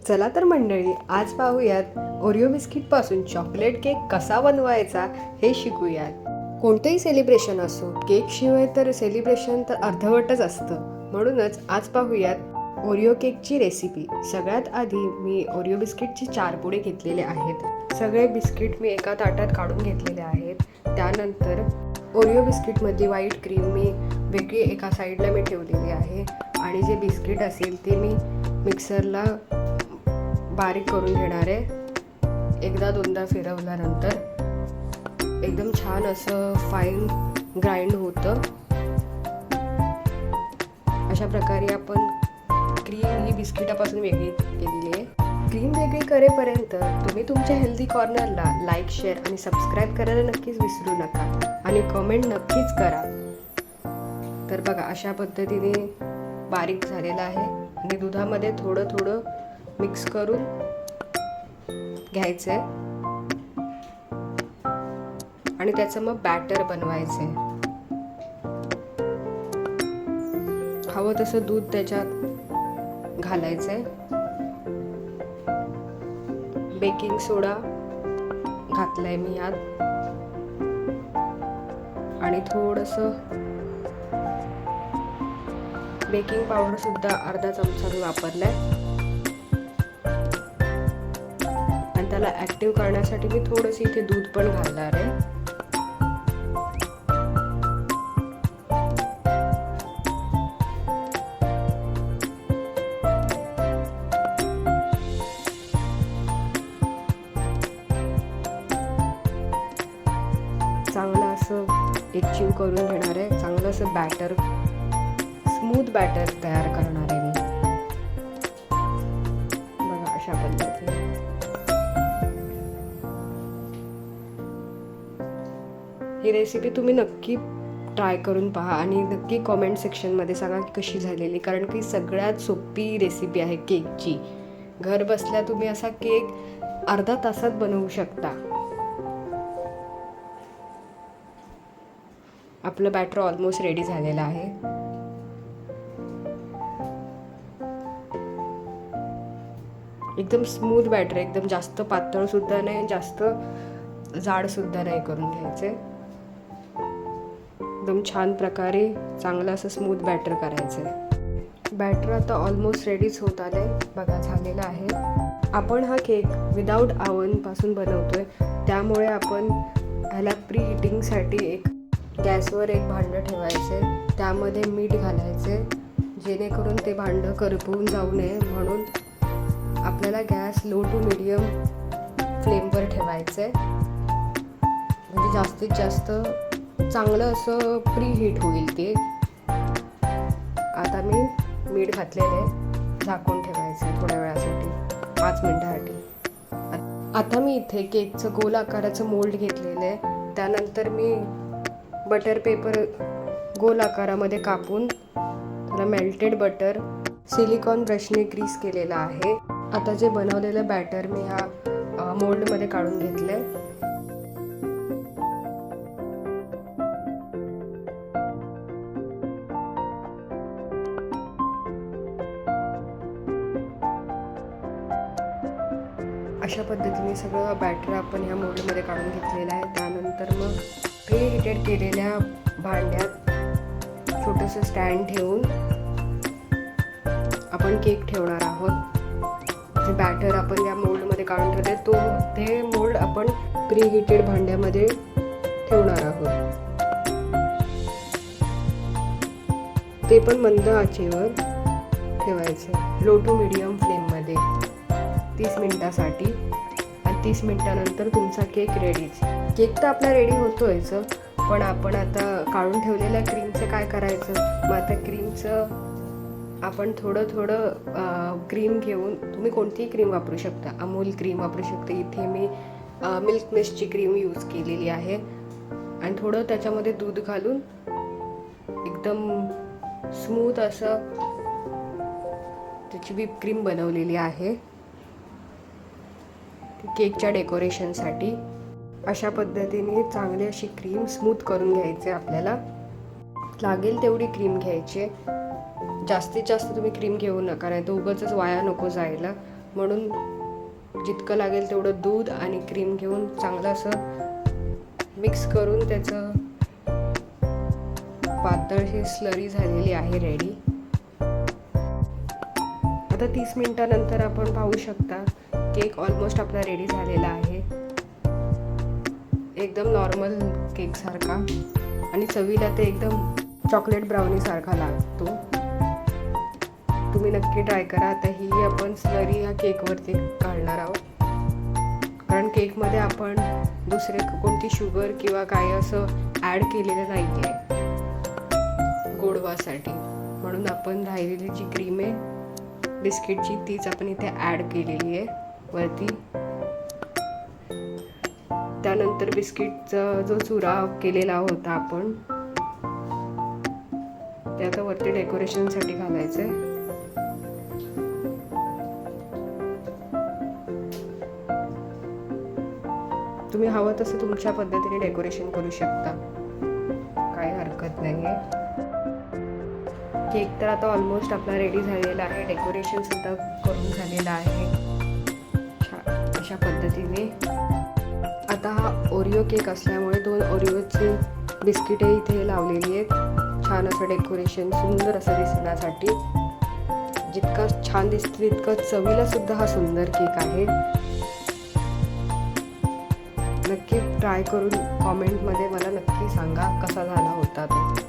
चला तर मंडळी, आज पाहूयात ओरिओ बिस्किटपासून चॉकलेट केक कसा बनवायचा हे शिकूयात. कोणतेही सेलिब्रेशन असो, केक शिवाय तर सेलिब्रेशन तर अर्धवटच असतं. म्हणूनच आज पाहूयात ओरिओ केकची रेसिपी. सगळ्यात आधी मी ओरिओ बिस्किटचे 4 पुडे घेतलेले आहेत. सगळे बिस्किट मी एका ताटात काढून घेतलेले आहेत. त्यानंतर ओरिओ बिस्किटमधली व्हाईट क्रीम मी वेगळी एका साईडला मी ठेवलेली आहे आणि जे बिस्किट असेल ते मी मिक्सरला बारीक करून घेणार आहे. एकदा दोनदा फिरवल्यानंतर एकदम छान असं फाईन ग्राइंड होतं. अशा प्रकारे आपण क्रीम ही बिस्किटापासून वेगळी केलेली आहे. क्रीम वेगळी करेपर्यंत तुम्ही तुमच्या हेल्दी कॉर्नरला लाईक, शेअर आणि सबस्क्राईब करायला नक्कीच विसरू नका आणि कमेंट नक्कीच करा. तर बघा, अशा पद्धतीने बारीक झालेला आहे आणि दुधामध्ये थोडं थोडं मिक्स करून घ्यायचं आहे आणि त्याचं मग बॅटर बनवायचं आहे. हवं तसं दूध त्याच्यात घालायचं आहे. बेकिंग सोडा घातलाय मी यात आणि थोडंसं बेकिंग पावडर सुद्धा अर्धा चमचा मी वापरलाय आणि त्याला ऍक्टिव्ह करण्यासाठी मी थोडंसं इथे दूध पण घालणार आहे. चांगलं असं एकजीव करून घेणार आहे. चांगलं असं बॅटर, स्मूथ बॅटर तयार करणार आहे मी. बघा, अशा पद्धतीने ही रेसिपी तुम्ही नक्की ट्राय करून पहा आणि नक्की कॉमेंट सेक्शनमध्ये सांगा की कशी झालेली, कारण की सगळ्यात सोपी रेसिपी आहे केकची. घर बसल्या तुम्ही असा केक अर्धा तासात बनवू शकता. आपलं बॅटर ऑलमोस्ट रेडी झालेलं आहे. एकदम स्मूथ बॅटर, एकदम जास्त पातळ सुद्धा नाही, जास्त जाड सुद्धा नाही करून घ्यायचे. एकदम छान प्रकारे चांगलं असं स्मूथ बॅटर करायचं. बॅटर आता ऑलमोस्ट रेडीच होत आलंय. बघा, झालेलं आहे. आपण हा केक विदाऊट ओव्हन पासून बनवतोय, त्यामुळे आपण ह्याला प्री हिटिंगसाठी गॅसवर एक भांडं ठेवायचे. त्यामध्ये मीठ घालायचे जेणेकरून ते भांडं करपवून जाऊ नये, म्हणून आपल्याला गॅस लो टू मीडियम फ्लेमवर ठेवायचे, म्हणजे जास्तीत जास्त चांगलं असं प्री हीट होईल ते. आता मी मीठ घातलेले, झाकून ठेवायचे थोड्या वेळासाठी, 5 मिनिटासाठी. आता मी इथे केकचं गोल आकाराचं मोल्ड घेतलेलं आहे. त्यानंतर मी बटर पेपर गोल आकारामध्ये कापून त्याला मेल्टेड बटर सिलिकॉन ब्रशने ग्रीस केलेला आहे. आता जे बनवलेलं बॅटर मी ह्या मोल्डमध्ये काढून घेतलंय. अशा पद्धतीने सगळं बॅटर आपण ह्या मोल्डमध्ये काढून घेतलेलं आहे. त्यानंतर मग प्री हिटेड केलेल्या भांड्यात छोटंसं स्टँड ठेवून आपण केक ठेवणार आहोत. जे बॅटर आपण या मोल्डमध्ये काढून ठेवले ते मोल्ड आपण प्री हिटेड भांड्यामध्ये ठेवणार आहोत. ते पण मंद आचेवर ठेवायचे, लो टू मीडियम फ्लेममध्ये 30 मिनिटासाठी. आणि 30 मिनिटानंतर तुमचा केक रेडीच. केक तर आपला रेडी होतोयच, पण आपण आता काढून ठेवलेल्या क्रीमचं काय करायचं. मग आता क्रीमचं आपण थोडं क्रीम घेऊन, तुम्ही कोणतीही क्रीम वापरू शकता, अमूल क्रीम वापरू शकता. इथे मी मिल्क मिस्टची क्रीम यूज केलेली आहे आणि थोडं त्याच्यामध्ये दूध घालून एकदम स्मूथ असं त्याची व्हिप क्रीम बनवलेली आहे केकच्या डेकोरेशनसाठी. अशा पद्धतीने चांगली अशी क्रीम स्मूथ करून घ्यायची. आपल्याला लागेल तेवढी क्रीम घ्यायची. जास्तीत जास्त तुम्ही क्रीम घेऊ नका, नाही तर उगाचच वाया नको जायला. म्हणून जितकं लागेल तेवढं दूध आणि क्रीम घेऊन चांगलं असं मिक्स करून त्याचं पातळशी स्लरी झालेली आहे रेडी. आता 30 मिनिटानंतर आपण पाहू शकता केक ऑलमोस्ट आपला रेडी झालेला आहे. एकदम नॉर्मल केक सारखा आणि चवीला ते एकदम चॉकलेट ब्राउनी सारखा लागतो. तुम्ही नक्की ट्राय करा. आता ही आपण स्लरी ह्या केकवरती घालणार आहोत, कारण केकमध्ये आपण दुसरे कोणती शुगर किंवा काय असं ॲड केलेलं नाही आहे गोडवासाठी. म्हणून आपण राहिलेली जी क्रीम आहे बिस्किटची तीच आपण इथे ॲड केलेली आहे वरती. त्यानंतर बिस्किटचा जो चुरा केलेला होता आपण ते आता वरती डेकोरेशनसाठी घालायचं आहे. तुम्ही हवं तसं तुमच्या पद्धतीने डेकोरेशन करू शकता, काही हरकत नाही आहे. केक तर आता ऑलमोस्ट आपला रेडी झालेला आहे. डेकोरेशन सुद्धा करून झालेला आहे अशा पद्धतीने. आता हा ओरिओ केक असल्यामुळे 2 ओरिओची बिस्किटे इथे लावलेली आहेत, छान असं डेकोरेशन सुंदर असं दिसण्यासाठी. जितकं छान दिसतं तितकं चवीला सुद्धा हा सुंदर केक आहे. नक्की ट्राय करून कॉमेंटमध्ये मला नक्की सांगा कसा झाला होता तो.